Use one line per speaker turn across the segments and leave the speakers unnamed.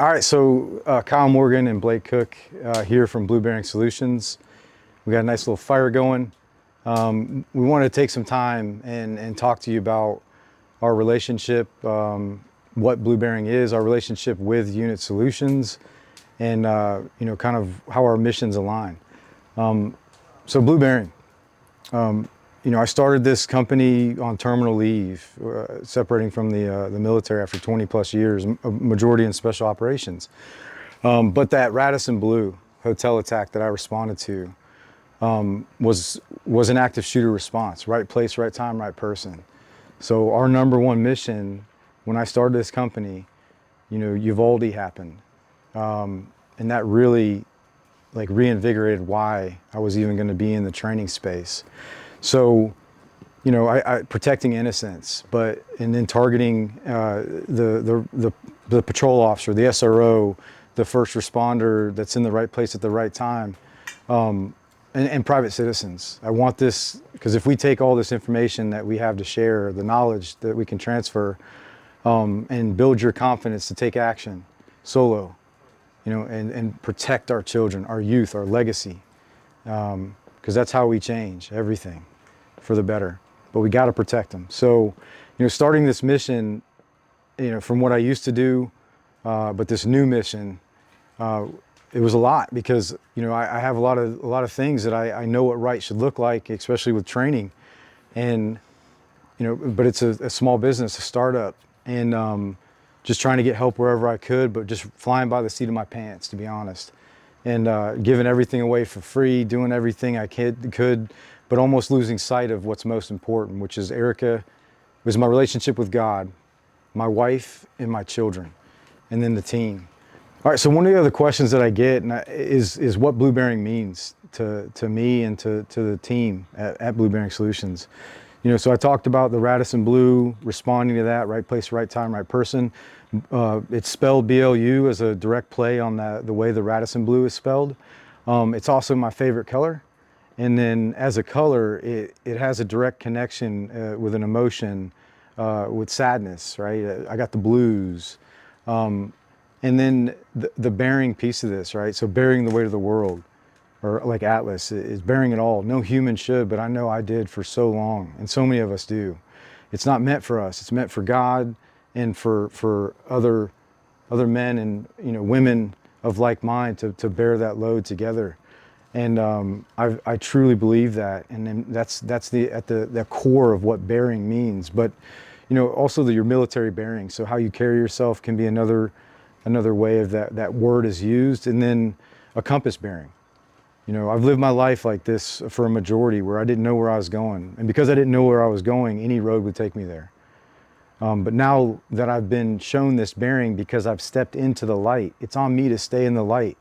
All right, so Kyle Morgan and Blake Cook here from Blu Bearing Solutions. We got a nice little fire going. We wanted to take some time and talk to you about our relationship, what Blu Bearing is, our relationship with UNIT Solutions, and kind of how our missions align. So Blu Bearing, I started this company on terminal leave, separating from the military after 20 plus years, a majority in special operations. But that Radisson Blu hotel attack that I responded to was an active shooter response, right place, right time, right person. So our number one mission when I started this company, Uvalde happened. And that really reinvigorated why I was even going to be in the training space. So, I protecting innocence, and then targeting the patrol officer, the SRO, the first responder that's in the right place at the right time, and private citizens. I want this because if we take all this information that we have to share, the knowledge that we can transfer, and build your confidence to take action solo, and protect our children, our youth, our legacy, because that's how we change everything for the better. But we got to protect them. So, starting this mission, from what I used to do, but this new mission, it was a lot because, I have a lot of things that I know what right should look like, especially with training. And, but it's a small business, a startup, and just trying to get help wherever I could, but just flying by the seat of my pants, to be honest. And giving everything away for free, doing everything I could, but almost losing sight of what's most important, which is Erica, was my relationship with God, my wife, and my children, and then the team. All right, so one of the other questions that I get is what Blu Bearing means to me and to the team at Blu Bearing Solutions. So I talked about the Radisson Blu, responding to that, right place, right time, right person. It's spelled BLU as a direct play on the way the Radisson Blu is spelled. It's also my favorite color. And then as a color, it has a direct connection with an emotion, with sadness, right? I got the blues. And then the bearing piece of this, right? So bearing the weight of the world, or like Atlas, is bearing it all. No human should, but I know I did for so long, and so many of us do. It's not meant for us. It's meant for God and for other men and women of like mind to bear that load together. And I truly believe that, and then that's at the core of what bearing means. But also your military bearing. So how you carry yourself can be another way of that word is used. And then a compass bearing. I've lived my life like this for a majority, where I didn't know where I was going, and because I didn't know where I was going, any road would take me there. But now that I've been shown this bearing, because I've stepped into the light, it's on me to stay in the light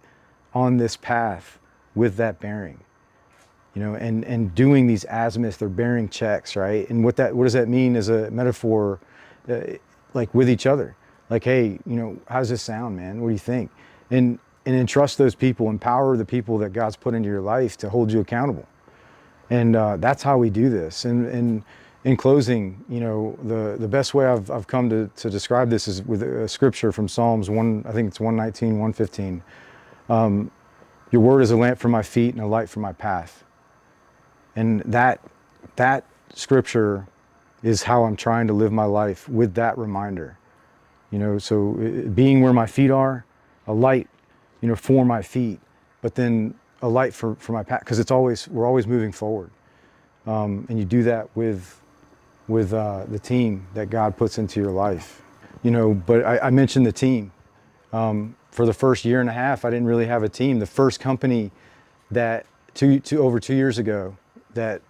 on this path with that bearing, and doing these azimuths or bearing checks, right? And what does that mean as a metaphor, like with each other? Like, hey, how's this sound, man? What do you think? And entrust those people, empower the people that God's put into your life to hold you accountable. And that's how we do this. And in closing, the best way I've come to describe this is with a scripture from Psalms 1, I think it's 119, 115. Your word is a lamp for my feet and a light for my path. And that scripture is how I'm trying to live my life, with that reminder. So being where my feet are, a light, for my feet, but then a light for my path, because we're always moving forward. And you do that with the team that God puts into your life. But I mentioned the team. For the first year and a half, I didn't really have a team. The first company that over 2 years ago that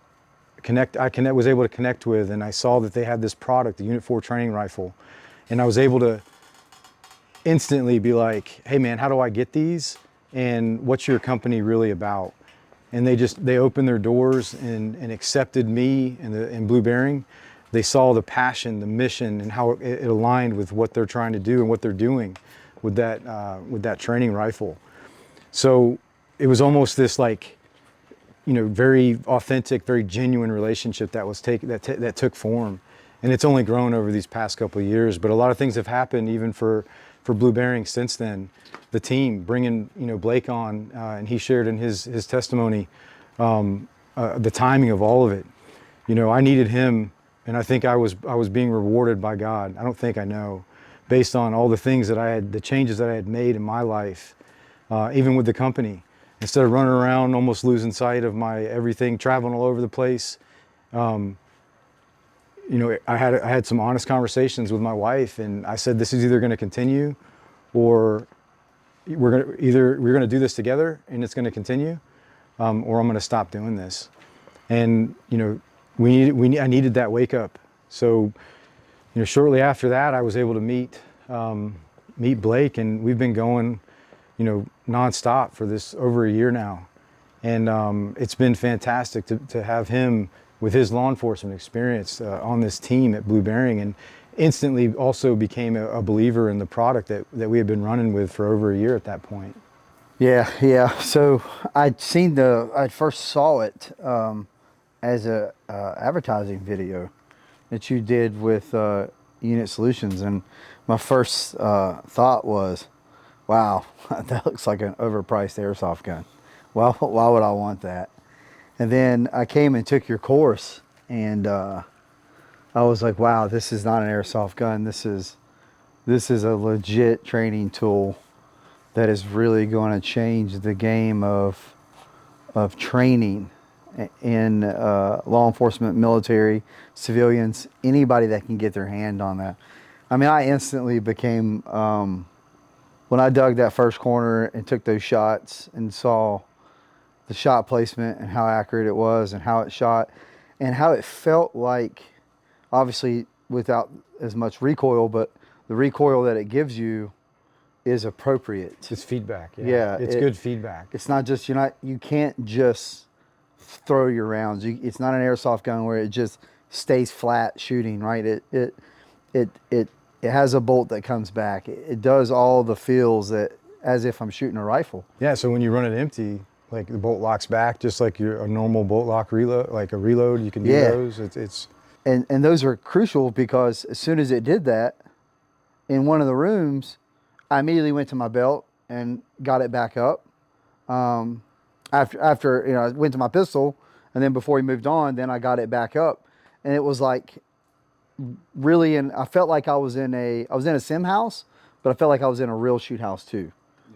I was able to connect with, and I saw that they had this product, the UNIT4 Training Rifle, and I was able to instantly be like, hey man, how do I get these? And what's your company really about? And they opened their doors and accepted me and Blu Bearing. They saw the passion, the mission, and how it aligned with what they're trying to do and what they're doing with that training rifle. So it was almost this very authentic, very genuine relationship that took form. And it's only grown over these past couple of years, but a lot of things have happened even for for Blu Bearing since then. The team bringing, you know, Blake on, and he shared in his testimony the timing of all of it. You know, I needed him, and I think I was being rewarded by God. I don't think, I know, based on all the things that the changes that I had made in my life, even with the company. Instead of running around almost losing sight of my everything, traveling all over the place, you know, I had some honest conversations with my wife, and I said, this is either going to continue, or we're going to do this together and it's going to continue, or I'm going to stop doing this. And, you know, I needed that wake up. So, you know, shortly after that, I was able to meet Blake, and we've been going, you know, nonstop for this over a year now. And it's been fantastic to have him with his law enforcement experience on this team at Blu Bearing, and instantly also became a believer in the product that we had been running with for over a year at that point.
Yeah. So I first saw it as a advertising video that you did with UNIT Solutions, and my first thought was, wow, that looks like an overpriced airsoft gun. Why would I want that? And then I came and took your course, and I was like, wow, this is not an airsoft gun. This is a legit training tool that is really going to change the game of training in law enforcement, military, civilians, anybody that can get their hand on that. I mean, I instantly became, when I dug that first corner and took those shots and saw the shot placement and how accurate it was and how it shot and how it felt like, obviously without as much recoil, but the recoil that it gives you is appropriate.
It's feedback. Yeah, it's good feedback.
It's not just, you can't just throw your rounds. It's not an airsoft gun where it just stays flat shooting, right? It has a bolt that comes back. It does all the feels that as if I'm shooting a rifle.
Yeah, so when you run it empty, like the bolt locks back just like a normal bolt lock reload, like a reload, you can do those.
And those are crucial, because as soon as it did that in one of the rooms, I immediately went to my belt and got it back up. After I went to my pistol, and then before he moved on, then I got it back up, and it was like really, and I felt like I was in a sim house, but I felt like I was in a real shoot house too.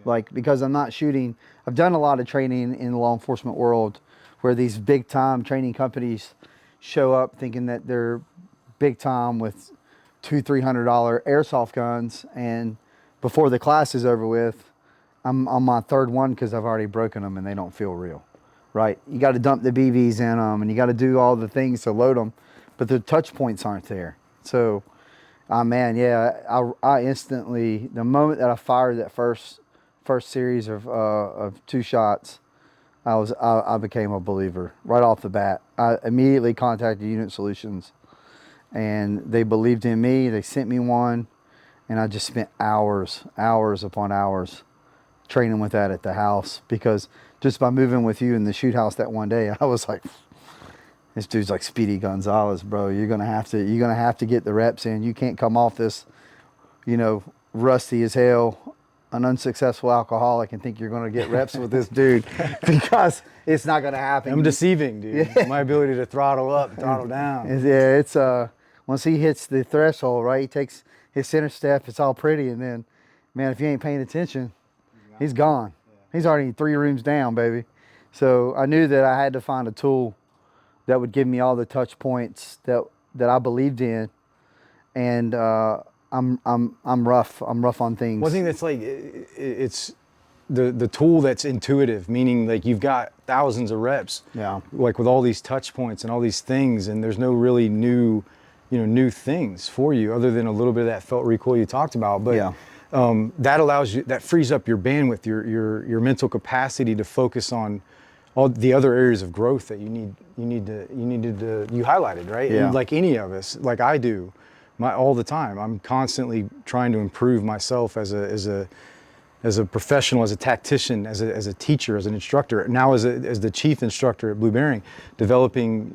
Like, because I'm not shooting, I've done a lot of training in the law enforcement world where these big time training companies show up thinking that they're big time with $200-300 airsoft guns, and before the class is over with, I'm on my third one because I've already broken them and they don't feel real, right? You got to dump the BVs in them, and you got to do all the things to load them, but the touch points aren't there. So, man, yeah, I instantly, the moment that I fired that first series of 2 shots, I became a believer right off the bat. I immediately contacted UNIT Solutions, and they believed in me. They sent me one, and I just spent hours upon hours training with that at the house, because just by moving with you in the shoot house that one day, I was like, this dude's like Speedy Gonzalez, bro. You're gonna have to get the reps in. You can't come off this, rusty as hell, an unsuccessful alcoholic, and think you're gonna get reps with this dude, because it's not gonna happen.
I'm deceiving, dude. Yeah. My ability to throttle up, throttle down.
Yeah, it's once he hits the threshold, right? He takes his center step. It's all pretty, and then, man, if you ain't paying attention, he's gone. Yeah. He's already 3 rooms down, baby. So I knew that I had to find a tool that would give me all the touch points that I believed in, and I'm rough on things.
One thing that's like, it's the tool that's intuitive, meaning like you've got thousands of reps, like with all these touch points and all these things, and there's no really new things for you other than a little bit of that felt recoil you talked about. But that allows you, that frees up your bandwidth, your mental capacity to focus on all the other areas of growth that you highlighted, right?
Yeah.
And like any of us, like I do, all the time, I'm constantly trying to improve myself as a professional, as a tactician, as a teacher, as an instructor. Now as the chief instructor at Blu Bearing, developing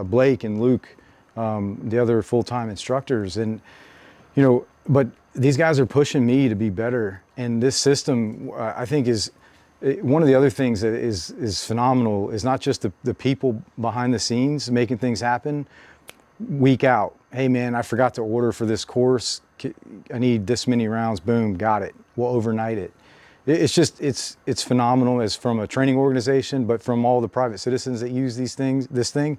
Blake and Luke, the other full-time instructors, and but these guys are pushing me to be better. And this system, I think, is one of the other things that is phenomenal is not just the people behind the scenes making things happen week out. Hey man, I forgot to order for this course. I need this many rounds. Boom, got it. We'll overnight it. It's just, it's phenomenal as from a training organization, but from all the private citizens that use this thing,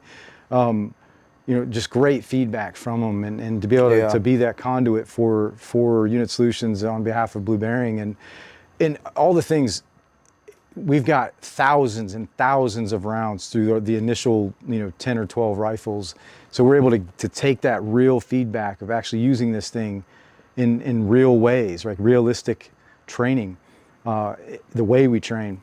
you know, just great feedback from them, and to be able to be that conduit for UNIT Solutions on behalf of Blu Bearing and all the things. We've got thousands and thousands of rounds through the initial, you know, 10 or 12 rifles. So we're able to take that real feedback of actually using this thing in real ways, like realistic training, the way we train.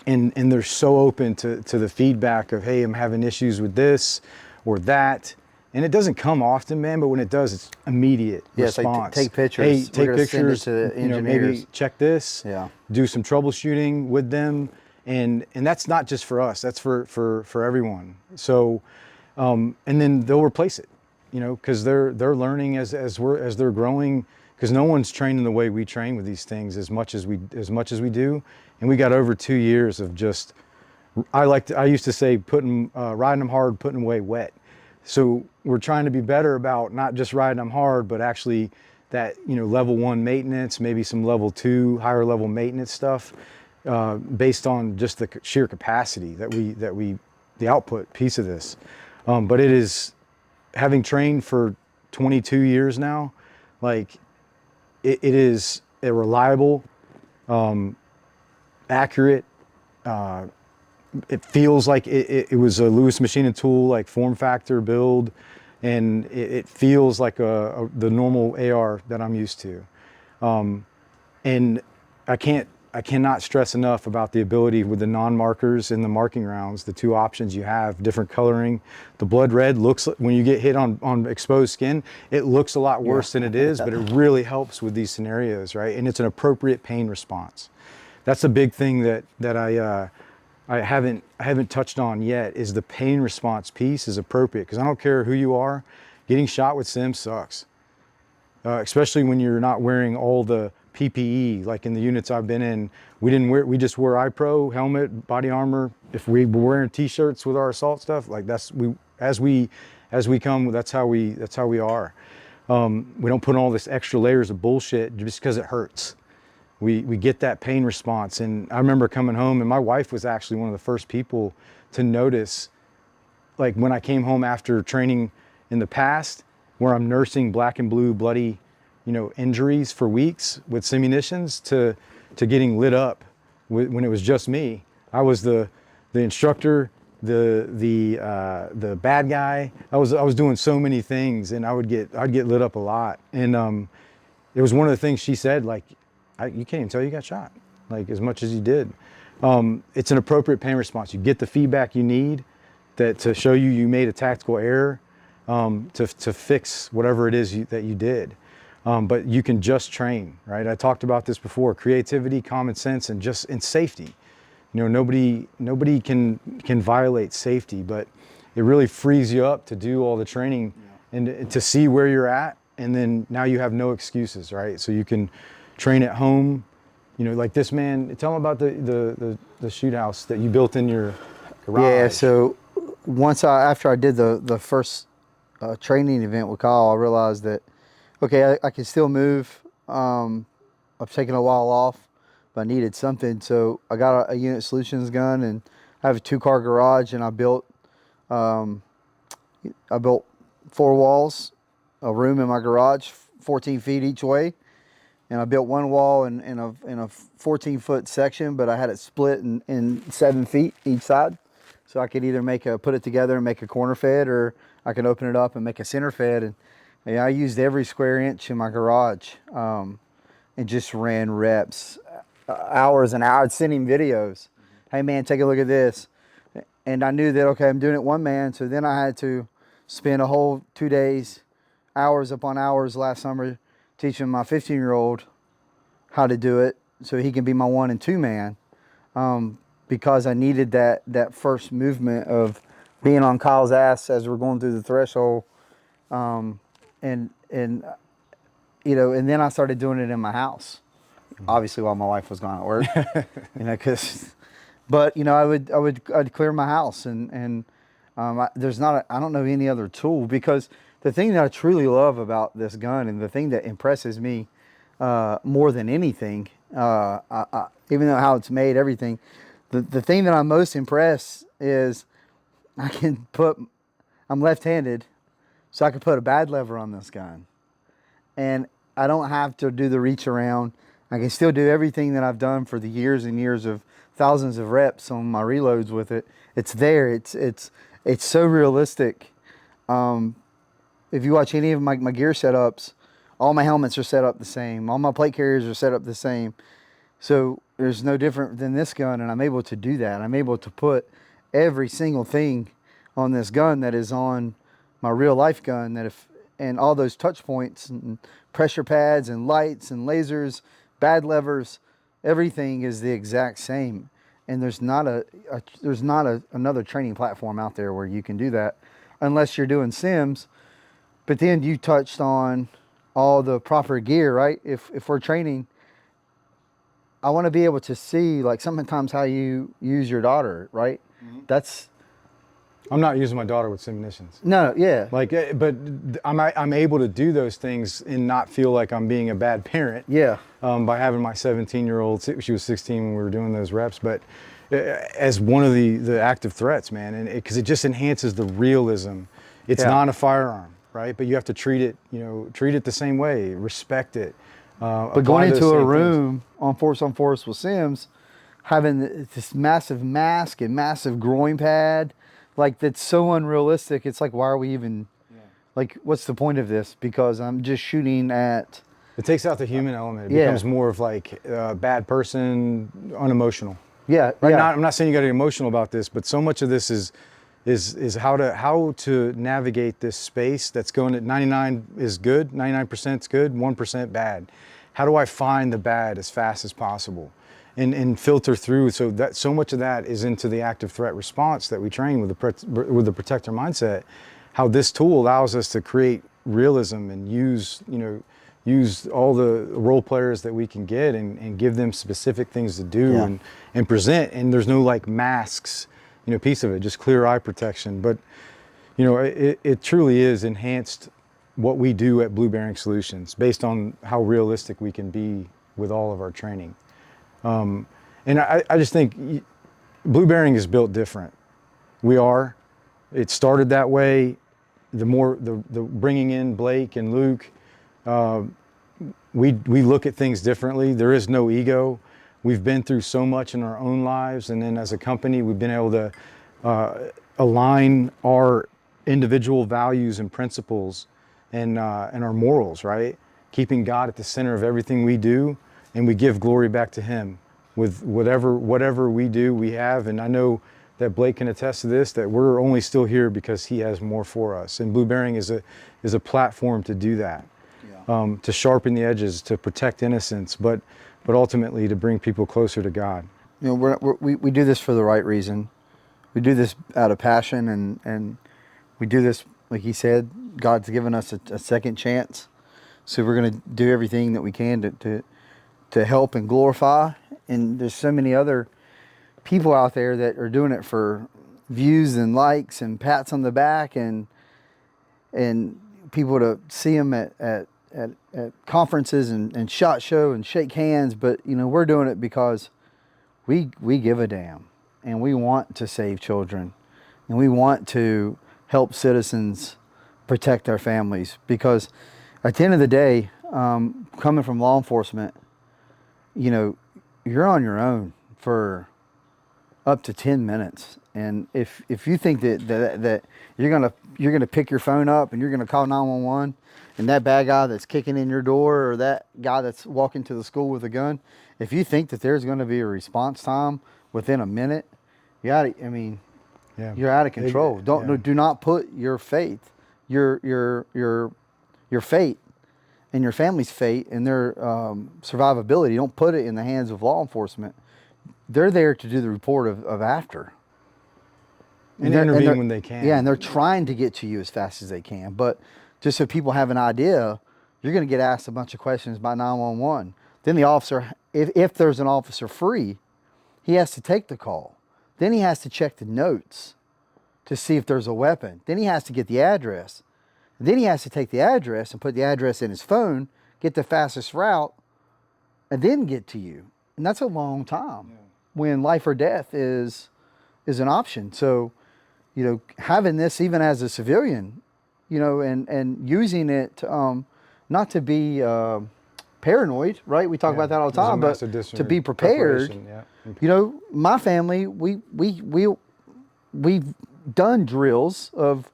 And they're so open to the feedback of, hey, I'm having issues with this or that. And it doesn't come often, man, but when it does, it's immediate response.
Like take pictures.
Hey, take pictures.
To the
you know, maybe check this.
Yeah.
Do some troubleshooting with them, and that's not just for us. That's for everyone. So, and then they'll replace it, you know, because they're learning as they're growing. Because no one's training the way we train with these things as much as we do, and we got over 2 years of just. I used to say riding them hard, putting them away wet. So we're trying to be better about not just riding them hard, but actually that, you know, level 1 maintenance, maybe some level 2 higher level maintenance stuff, based on just the sheer capacity that the output piece of this. But it is, having trained for 22 years now, like it is a reliable, accurate, it feels like it was a Lewis Machine and Tool, like form factor build, and it feels like the normal AR that I'm used to. And I cannot stress enough about the ability with the non-markers and the marking rounds, the two options you have, different coloring. The blood red looks, when you get hit on exposed skin, it looks a lot worse than it is, but it really helps with these scenarios, right? And it's an appropriate pain response. That's a big thing that I haven't touched on yet, is the pain response piece is appropriate, because I don't care who you are, getting shot with Sim sucks. Especially when you're not wearing all the PPE, like in the units I've been in, we just wear iPro, helmet, body armor. If we were wearing t-shirts with our assault stuff, like as we come, that's how we are. We don't put on all this extra layers of bullshit just because it hurts. We get that pain response. And I remember coming home, and my wife was actually one of the first people to notice, like when I came home after training in the past, where I'm nursing black and blue bloody, you know, injuries for weeks with simunitions, to getting lit up when it was just me. I was the instructor, the bad guy. I was doing so many things, and I'd get lit up a lot. And it was one of the things she said, like, you can't even tell you got shot, like as much as you did. It's an appropriate pain response. You get the feedback you need to show you made a tactical error, to fix whatever it is that you did. But you can just train, right? I talked about this before: creativity, common sense, and safety. You know, nobody can violate safety, but it really frees you up to do all the training and to see where you're at, and then now you have no excuses, right? So you can train at home, you know, like this man. Tell him about the shoot house that you built in your garage.
Yeah, so after I did the first training event with Kyle, I realized that, okay, I can still move. I've taken a while off, but I needed something. So I got a UNIT Solutions gun, and I have a 2-car garage, and I built 4 walls, a room in my garage, 14 feet each way. And I built one wall in a 14-foot section, but I had it split in 7 feet each side. So I could either put it together and make a corner fed, or I could open it up and make a center fed. And I used every square inch in my garage, and just ran reps, hours and hours. I'd send him videos. Hey man, take a look at this. And I knew that, okay, I'm doing it one man. So then I had to spend a whole 2 days, hours upon hours last summer, teaching my 15-year-old how to do it so he can be my 1 and 2 man, because I needed that first movement of being on Kyle's ass as we're going through the threshold. And you know, and then I started doing it in my house, obviously while my wife was gone at work, you know, but you know, I'd clear my house and there's not, I don't know any other tool, because the thing that I truly love about this gun and the thing that impresses me more than anything, even though how it's made, everything, the thing that I'm most impressed is I can put, I'm left-handed, so I can put a bad lever on this gun. And I don't have to do the reach around. I can still do everything that I've done for the years and years of thousands of reps on my reloads with it. It's there. It's so realistic. If you watch any of my gear setups, all my helmets are set up the same. All my plate carriers are set up the same. So there's no different than this gun, and I'm able to do that. I'm able to put every single thing on this gun that is on my real life gun, that if, and all those touch points and pressure pads and lights and lasers, bad levers, everything is the exact same. And there's not another training platform out there where you can do that, unless you're doing sims. But then you touched on all the proper gear, right? If we're training, I want to be able to see, like, sometimes how you use your daughter, right? That's,
I'm not using my daughter with Simunitions.
no, yeah.
Like, but I'm able to do those things and not feel like I'm being a bad parent.
Yeah.
By having my 17-year-old, she was 16 when we were doing those reps, but as one of the active threats, man, and because it just enhances the realism. It's not a firearm, right? But you have to treat it, you know, treat it the same way, respect it.
But going into a room on force with Sims, having this massive mask and massive groin pad, like, that's so unrealistic. It's like, why are we even, like, what's the point of this? Because I'm just shooting at.
It takes out the human element. It becomes more of like a bad person, unemotional.
Yeah,
right.
yeah.
I'm not saying you got to be emotional about this, but so much of this is how to navigate this space that's going at 99 is good, 99% is good, 1% bad. How do I find the bad as fast as possible and filter through? So that so much of that is into the active threat response that we train with the protector mindset. How this tool allows us to create realism and use all the role players that we can get and give them specific things to do and present. And there's no like masks, piece of it, just clear eye protection. But, it truly is enhanced what we do at Blu Bearing Solutions based on how realistic we can be with all of our training. And I just think Blu Bearing is built different. It started that way. The bringing in Blake and Luke, we look at things differently. There is no ego. We've been through so much in our own lives, and then as a company, we've been able to align our individual values and principles and our morals, right? Keeping God at the center of everything we do, and we give glory back to Him with whatever we do, we have. And I know that Blake can attest to this, that we're only still here because He has more for us. And Blu Bearing is a platform to do that, to sharpen the edges, to protect innocence, but ultimately to bring people closer to God.
We do this for the right reason. We do this out of passion, and we do this, like he said, God's given us a second chance. So we're going to do everything that we can to help and glorify. And there's so many other people out there that are doing it for views and likes and pats on the back and people to see them at conferences and SHOT Show and shake hands. But we're doing it because we give a damn, and we want to save children, and we want to help citizens protect their families. Because at the end of the day, coming from law enforcement, you're on your own for up to 10 minutes. And if you think that you're gonna pick your phone up and you're gonna call 911, and that bad guy that's kicking in your door or that guy that's walking to the school with a gun, if you think that there's gonna be a response time within a minute, you're out of control. Do not put your faith, your fate and your family's fate and their survivability. Don't put it in the hands of law enforcement. They're there to do the report of after.
And intervene when they can.
Yeah, and they're trying to get to you as fast as they can. But just so people have an idea, you're going to get asked a bunch of questions by 911. Then the officer, if there's an officer free, he has to take the call. Then he has to check the notes to see if there's a weapon. Then he has to get the address. Then he has to take the address and put the address in his phone, get the fastest route, and then get to you. And that's a long time when life or death is an option. So, you know, having this even as a civilian, you know, and using it not to be paranoid, right? We talk about that all the time, but to be prepared. You know, my family, we've done drills of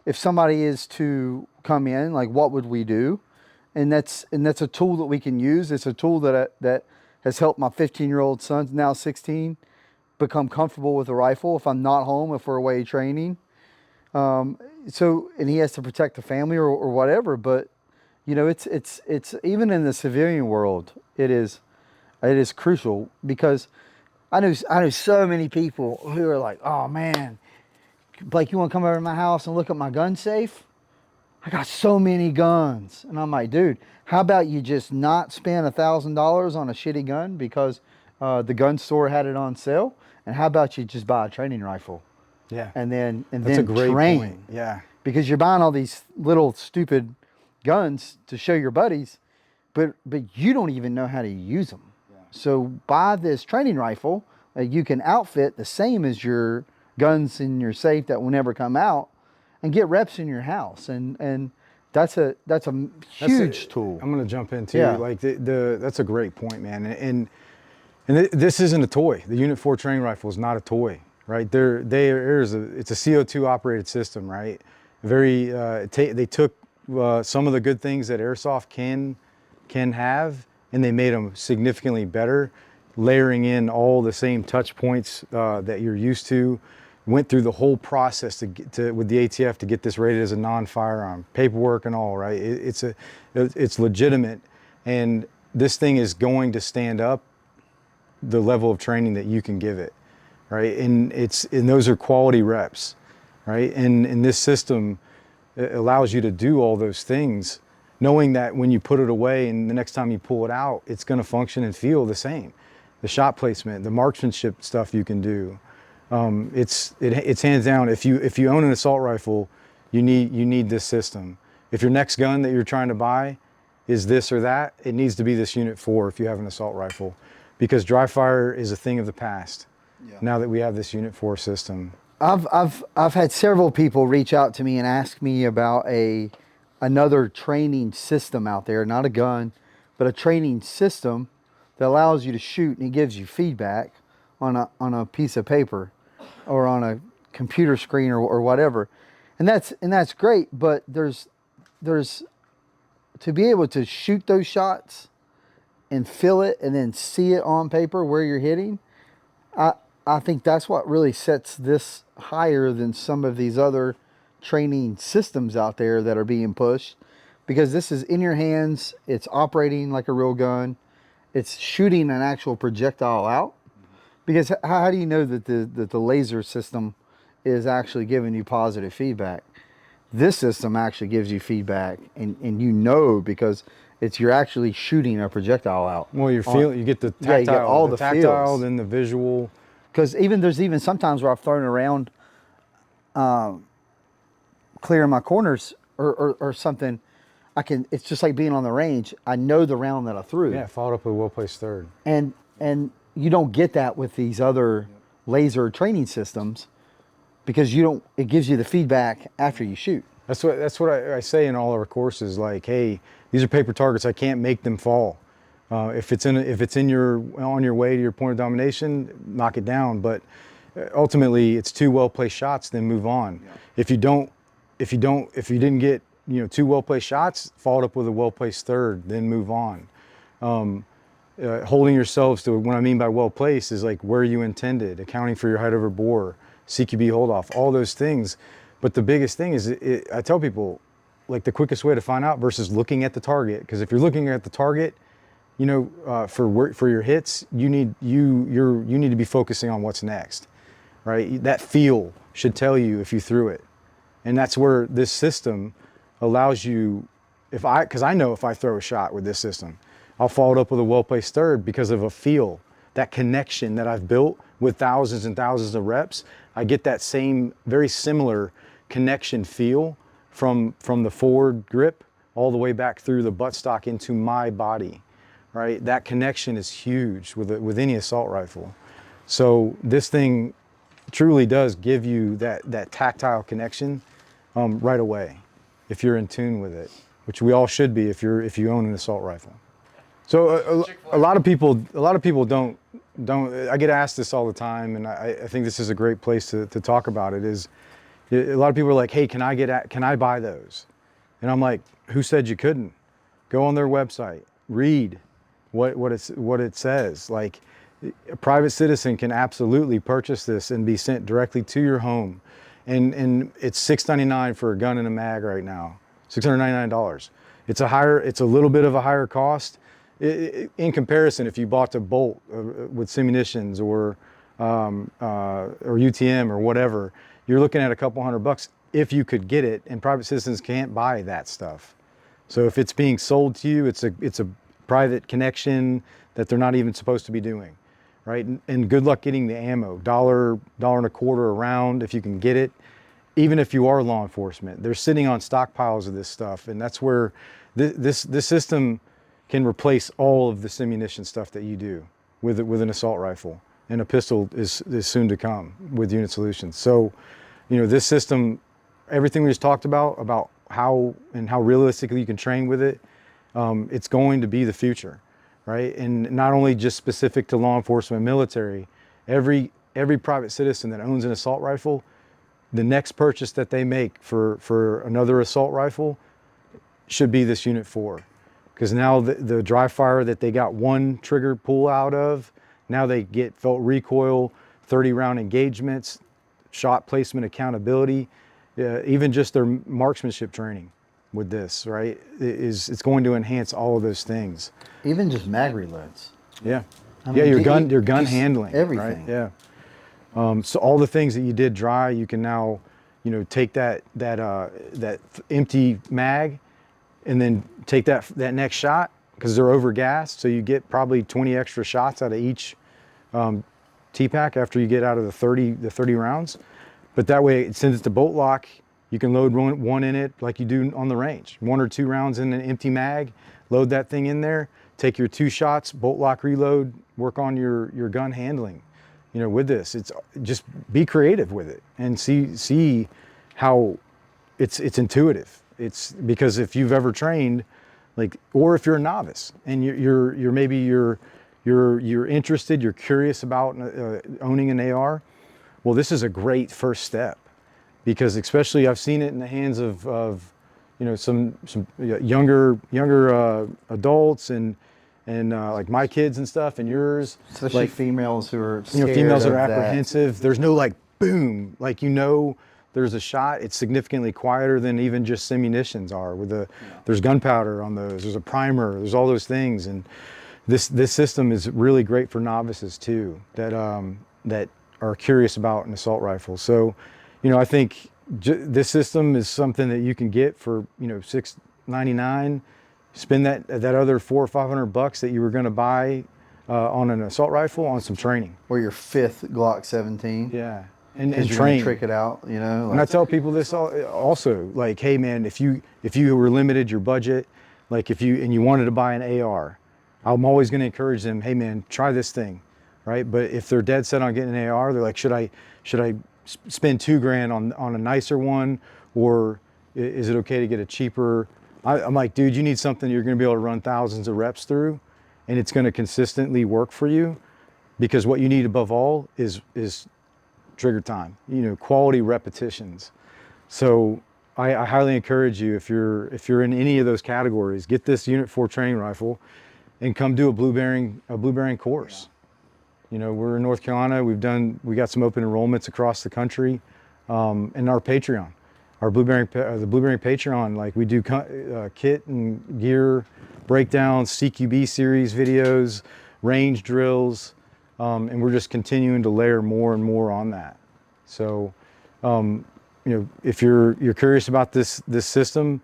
if somebody is to come in, like what would we do? And that's a tool that we can use. It's a tool that has helped my 15-year-old son, now 16, become comfortable with a rifle if I'm not home, if we're away training. So, and he has to protect the family or whatever, but you know, it's even in the civilian world, it is crucial, because I know so many people who are like, oh man, Blake, you want to come over to my house and look at my gun safe? I got so many guns. And I'm like, dude, how about you just not spend $1,000 on a shitty gun because the gun store had it on sale? And how about you just buy a training rifle?
Yeah.
And then
That's a great
train.
point. Yeah.
Because you're buying all these little stupid guns to show your buddies, but you don't even know how to use them. Yeah. So buy this training rifle that you can outfit the same as your guns in your safe that will never come out, and get reps in your house. And that's a huge tool.
I'm going to jump in too. Like that's a great point, man. And this isn't a toy. The UNIT4 Training Rifle is not a toy, right? It's a CO2 operated system, right? They took some of the good things that airsoft can have, and they made them significantly better, layering in all the same touch points that you're used to. Went through the whole process with the ATF to get this rated as a non-firearm, paperwork and all, right? It's legitimate, and this thing is going to stand up the level of training that you can give it, right? And those are quality reps, right? And this system allows you to do all those things, knowing that when you put it away and the next time you pull it out, it's going to function and feel the same. The shot placement, the marksmanship stuff you can do. It's hands down. If you own an assault rifle, you need this system. If your next gun that you're trying to buy is this or that, it needs to be this UNIT4 if you have an assault rifle, because dry fire is a thing of the past. Yeah. Now that we have this UNIT4 system.
I've had several people reach out to me and ask me about another training system out there, not a gun, but a training system that allows you to shoot and it gives you feedback on a piece of paper or on a computer screen or whatever. And that's great, but there's to be able to shoot those shots and feel it and then see it on paper where you're hitting, I think that's what really sets this higher than some of these other training systems out there that are being pushed, because this is in your hands, it's operating like a real gun, it's shooting an actual projectile out. Because how do you know that the laser system is actually giving you positive feedback? This system actually gives you feedback, and you know, because you're actually shooting a projectile out.
Well, you get the tactile,
you get all the
tactile,
feels.
then the visual.
Because there's sometimes where I've thrown around, clearing my corners or something. It's just like being on the range. I know the round that I threw.
Yeah, followed up with a well-placed third.
And you don't get that with these other laser training systems, because it gives you the feedback after you shoot.
That's what I say in all our courses. Like, hey, these are paper targets. I can't make them fall. If it's on your way to your point of domination, knock it down. But ultimately, it's 2 well-placed shots, then move on. Yeah. If you didn't get 2 well-placed shots, followed up with a well-placed third, then move on. Holding yourselves to what I mean by well-placed is like where you intended, accounting for your height over bore, CQB hold off, all those things. But the biggest thing is, I tell people, like the quickest way to find out versus looking at the target, because if you're looking at the target, for your hits, you need to be focusing on what's next, right? That feel should tell you if you threw it, and that's where this system allows you. because I know if I throw a shot with this system, I'll follow it up with a well-placed third because of a feel, that connection that I've built with thousands and thousands of reps. I get that same, very similar connection feel from the forward grip all the way back through the buttstock into my body, right? That connection is huge with any assault rifle. So this thing truly does give you that tactile connection right away if you're in tune with it, which we all should be if you own an assault rifle. So a lot of people don't. I get asked this all the time, and I think this is a great place to talk about it. Is a lot of people are like, "Hey, can I buy those?" And I'm like, "Who said you couldn't?" Go on their website, read what it says. Like, a private citizen can absolutely purchase this and be sent directly to your home, and it's $699 for a gun and a mag right now. $699. It's a little bit of a higher cost. In comparison, if you bought a bolt with Simunitions or UTM or whatever, you're looking at a couple $100 if you could get it, and private citizens can't buy that stuff. So if it's being sold to you, it's a private connection that they're not even supposed to be doing, right? And good luck getting the ammo. $1 and a quarter a round if you can get it. Even if you are law enforcement, they're sitting on stockpiles of this stuff, and that's where this system can replace all of the simunition stuff that you do with an assault rifle, and a pistol is soon to come with UNIT Solutions. So, this system, everything we just talked about how realistically you can train with it, it's going to be the future, right? And not only just specific to law enforcement, military, every private citizen that owns an assault rifle, the next purchase that they make for another assault rifle should be this UNIT4. Because now the dry fire that they got one trigger pull out of, now they get felt recoil, 30 round engagements, shot placement accountability, even just their marksmanship training with this, right? It's going to enhance all of those things.
Even just mag reloads.
Yeah.
I mean,
your gun handling.
Everything.
Right? Yeah. So all the things that you did dry, you can now, take that empty mag and then take that next shot, because they're over gassed. So you get probably 20 extra shots out of each T-pack after you get out of the 30 rounds. But that way, since it's a bolt lock, you can load one in it like you do on the range. 1 or 2 rounds in an empty mag, load that thing in there, take your 2 shots, bolt lock, reload, work on your gun handling. With this, it's just be creative with it and see how it's intuitive. It's because if you've ever trained, or if you're a novice and you're interested, you're curious about owning an AR, well, this is a great first step, because especially I've seen it in the hands of some younger adults and like my kids and stuff, and yours,
especially females who are scared
females that are
of
apprehensive. There's no boom, there's a shot. It's significantly quieter than even just simunitions are. There's gunpowder on those. There's a primer. There's all those things, and this system is really great for novices too, that are curious about an assault rifle. So, I think this system is something that you can get for $699. Spend that other $400 or $500 that you were going to buy on an assault rifle on some training,
or your 5th Glock 17.
Yeah. And
you're
train.
Trick it out,
And I tell people this also, hey man, if you were limited your budget, if you wanted to buy an AR, I'm always going to encourage them, hey man, try this thing, right? But if they're dead set on getting an AR, they're like, should I spend $2,000 on a nicer one, or is it okay to get a cheaper? I'm like, dude, you need something you're going to be able to run thousands of reps through, and it's going to consistently work for you, because what you need above all is trigger time, quality repetitions. So I highly encourage you, if you're in any of those categories, get this UNIT4 training rifle and come do a Blu Bearing course. We're in North Carolina. We got some open enrollments across the country, and our Patreon, the Blu Bearing Patreon, we do kit and gear breakdowns, CQB series videos, range drills. And we're just continuing to layer more and more on that. So, if you're curious about this system,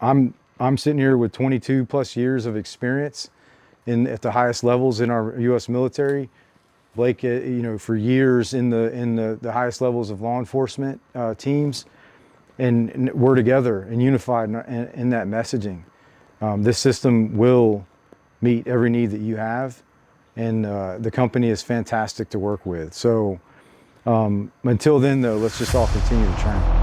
I'm I'm sitting here with 22 plus years of experience at the highest levels in our U.S. military. Blake, you know, for years in the highest levels of law enforcement teams, and we're together and unified in that messaging. This system will meet every need that you have, and the company is fantastic to work with. So until then, though, let's just all continue to train.